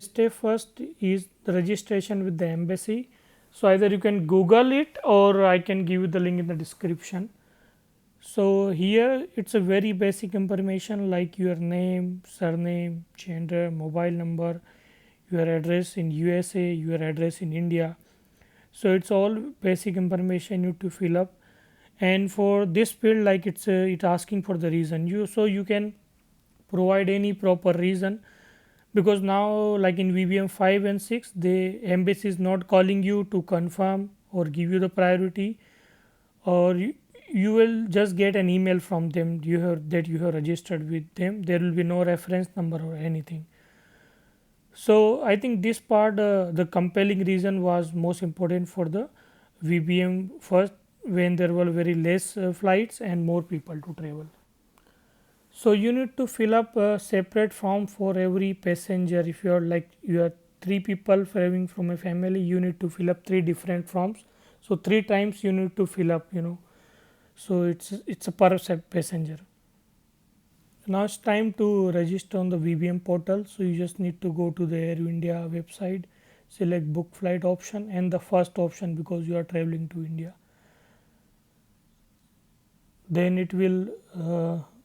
step first is the registration with the embassy. So either you can Google it or I can give you the link in the description. So here it's a very basic information like your name, surname, gender, mobile number, your address in USA, your address in India. So it's all basic information you need to fill up. And for this field, like it asking for the reason you, so you can provide any proper reason, because now like in VBM 5 and 6 the embassy is not calling you to confirm or give you the priority, or you will just get an email from them that you have registered with them. There will be no reference number or anything. So I think this part, the compelling reason was most important for the VBM first, when there were very less flights and more people to travel. So you need to fill up a separate form for every passenger. If you are like you are three people traveling from a family, you need to fill up three different forms. So three times you need to fill up, so it's a per passenger. Now it's time to register on the VBM portal. So you just need to go to the Air India website, select book flight option and the first option because you are traveling to India. Then it will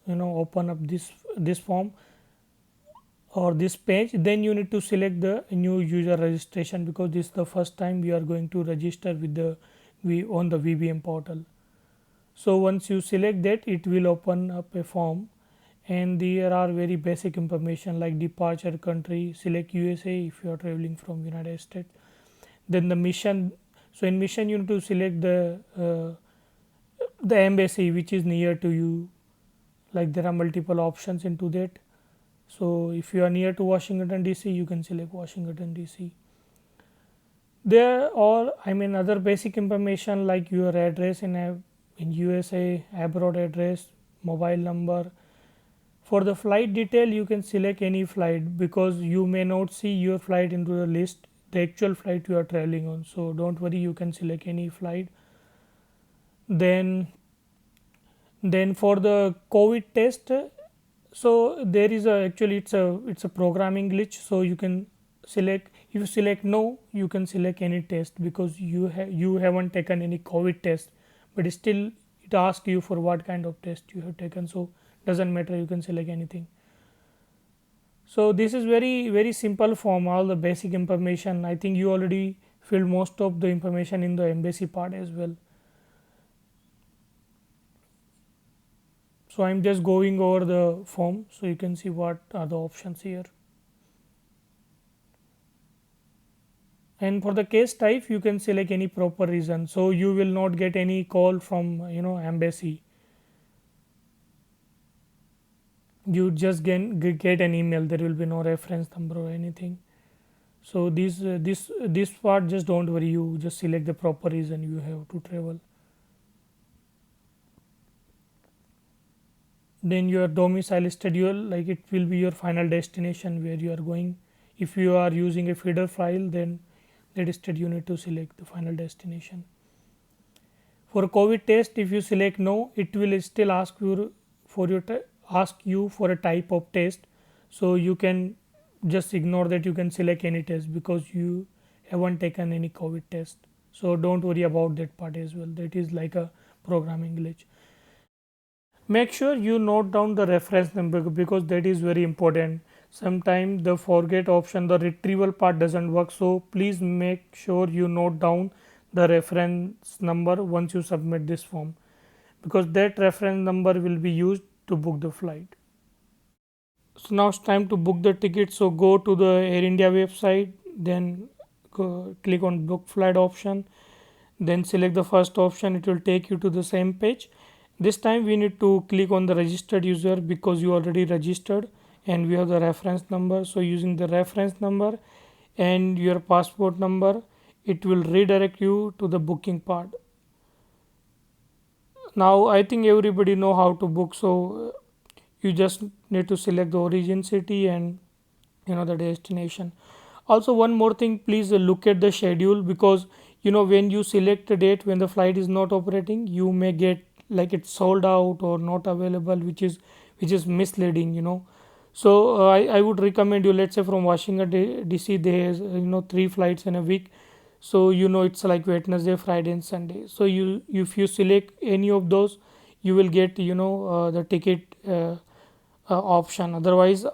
open up this form or this page. Then you need to select the new user registration because this is the first time we are going to register with the on the VBM portal. So once you select that, it will open up a form, and there are very basic information like departure country, select USA if you are traveling from United States. Then the mission. So in mission you need to select the embassy which is near to you. Like there are multiple options into that. So if you are near to Washington DC, you can select Washington DC. There are all, I mean, other basic information like your address in USA, abroad address, mobile number. For the flight detail, you can select any flight because you may not see your flight into the list, the actual flight you are traveling on. So don't worry, you can select any flight. Then for the COVID test, so there is a, actually it's a programming glitch. So you can select, if you select no, you can select any test because you haven't taken any COVID test, but still it asks you for what kind of test you have taken. So doesn't matter, you can select anything. So this is very simple form, all the basic information. I think you already filled most of the information in the embassy part as well. So I'm just going over the form so you can see what are the options here. And for the case type, you can select any proper reason, so you will not get any call from embassy. You just get an email, there will be no reference number or anything. So this part, just don't worry, you just select the proper reason you have to travel. Then your domicile schedule, like it will be your final destination where you are going. If you are using a feeder file, then that instead you need to select the final destination. For COVID test, if you select no, it will still ask you for a type of test. So you can just ignore that, you can select any test because you haven't taken any COVID test. So don't worry about that part as well, that is like a programming glitch. Make sure you note down the reference number because that is very important. Sometimes the forget option, the retrieval part doesn't work, so please make sure you note down the reference number once you submit this form, because that reference number will be used to book the flight. So now it's time to book the ticket. So go to the Air India website, then click on book flight option, then select the first option. It will take you to the same page. This time we need to click on the registered user because you already registered and we have the reference number. So using the reference number and your passport number, it will redirect you to the booking part. Now I think everybody know how to book, so you just need to select the origin city and the destination. Also one more thing, please look at the schedule because when you select a date when the flight is not operating, you may get like it's sold out or not available, which is misleading. So I would recommend you, let's say from Washington DC, there's 3 flights in a week. So it's like Wednesday, Friday, and Sunday. So you, if you select any of those, you will get the ticket option. Otherwise,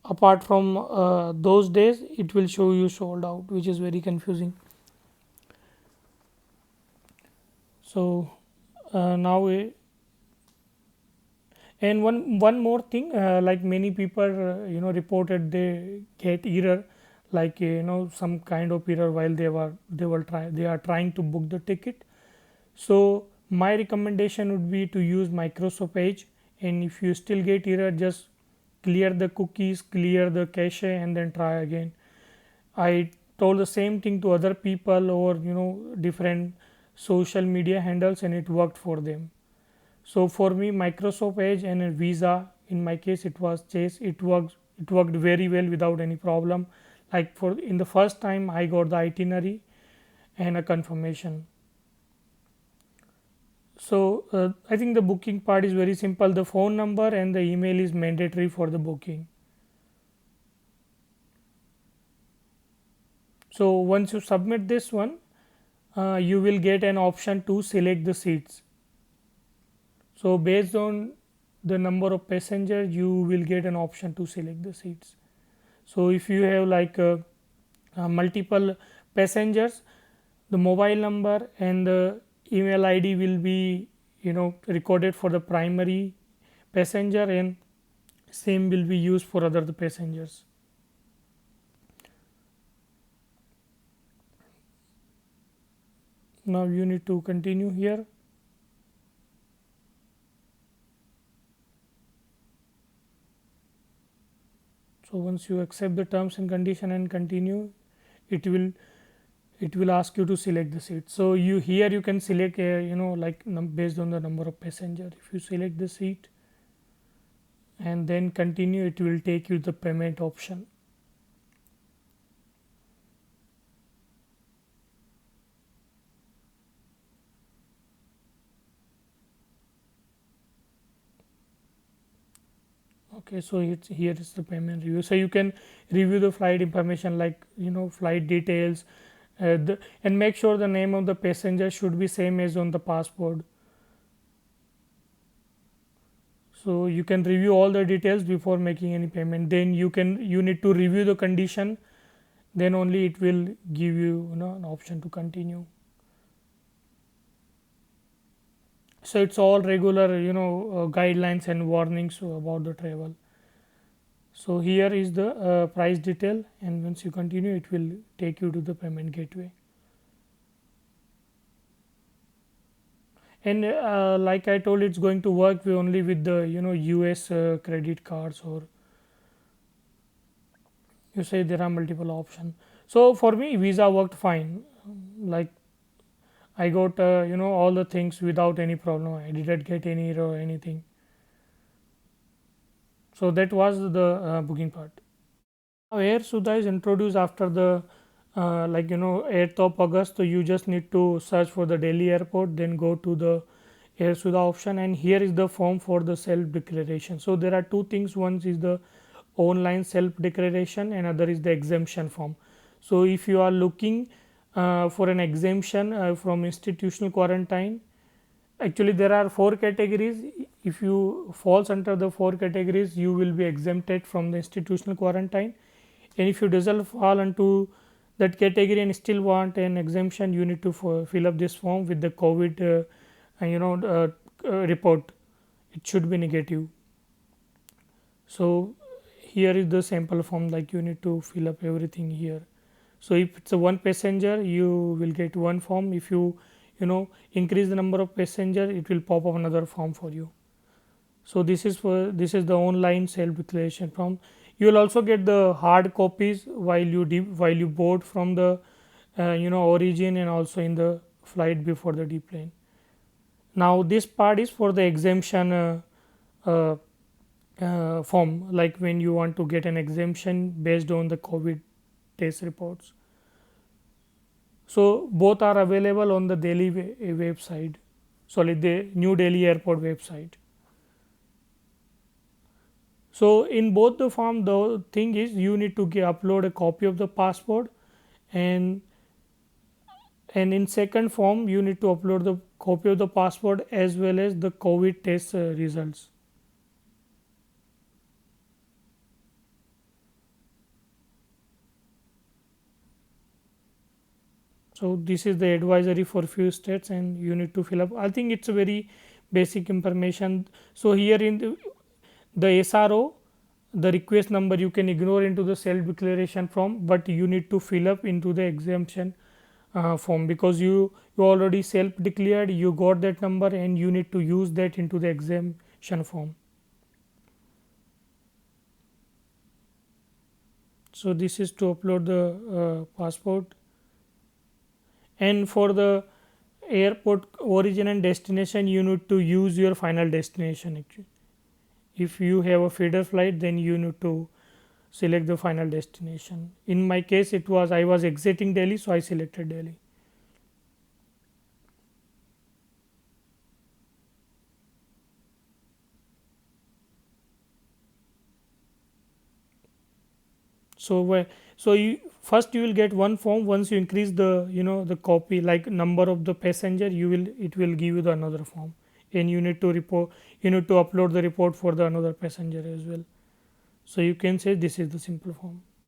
apart from those days, it will show you sold out, which is very confusing. So now and one more thing, like many people reported they get error, like some kind of error while they are trying to book the ticket. So my recommendation would be to use Microsoft Edge, and if you still get error, just clear the cookies, clear the cache, and then try again. I told the same thing to other people over different social media handles, and it worked for them. So for me, Microsoft Edge and a Visa, in my case it was Chase, it worked very well without any problem. Like for in the first time I got the itinerary and a confirmation. So I think the booking part is very simple. The phone number and the email is mandatory for the booking. So once you submit this one, you will get an option to select the seats. So based on the number of passengers, you will get an option to select the seats. So if you have like multiple passengers, the mobile number and the email ID will be recorded for the primary passenger, and same will be used for other the passengers. Now you need to continue here. So once you accept the terms and condition and continue, it will ask you to select the seat. So you here you can select like based on the number of passenger. If you select the seat and then continue, it will take you the payment option. Okay, so here is the payment review. So you can review the flight information, like flight details, and make sure the name of the passenger should be same as on the passport. So you can review all the details before making any payment. Then you need to review the condition, then only it will give you, an option to continue. So it's all regular guidelines and warnings about the travel. So here is the price detail, and once you continue, it will take you to the payment gateway. And like I told, it's going to work only with the US credit cards, or you say there are multiple options. So for me, Visa worked fine. Like I got all the things without any problem. I didn't get any error or anything. So that was the booking part. Now Air Sudha is introduced after the 8th of August. So you just need to search for the Delhi airport, then go to the Air Sudha option, and here is the form for the self declaration. So there are two things. One is the online self declaration, and other is the exemption form. So if you are looking for an exemption from institutional quarantine, actually there are 4 categories. If you falls under the 4 categories, you will be exempted from the institutional quarantine. And if you doesn't fall into that category and still want an exemption, you need to fill up this form with the COVID report. It should be negative. So here is the sample form, like you need to fill up everything here. So if it's a one passenger, you will get one form. If you increase the number of passenger, it will pop up another form for you. So this is the online self declaration form. You will also get the hard copies while you board from the origin, and also in the flight before the deplane. Now this part is for the exemption uh, form, like when you want to get an exemption based on the COVID test reports. So both are available on the Delhi website, sorry, the New Delhi Airport website. So in both the form, the thing is you need to upload a copy of the passport, and in second form you need to upload the copy of the passport as well as the COVID test results. So this is the advisory for few states, and you need to fill up. I think it's a very basic information. So here in the SRO, the request number you can ignore into the self declaration form, but you need to fill up into the exemption form, because you already self declared, you got that number, and you need to use that into the exemption form. So this is to upload the passport. And for the airport origin and destination, you need to use your final destination. Actually, if you have a feeder flight, then you need to select the final destination. In my case, I was exiting Delhi, so I selected Delhi. So you first you will get one form. Once you increase the the copy, like number of the passenger, it will give you the another form, and you need to upload the report for the another passenger as well. So you can say this is the simple form.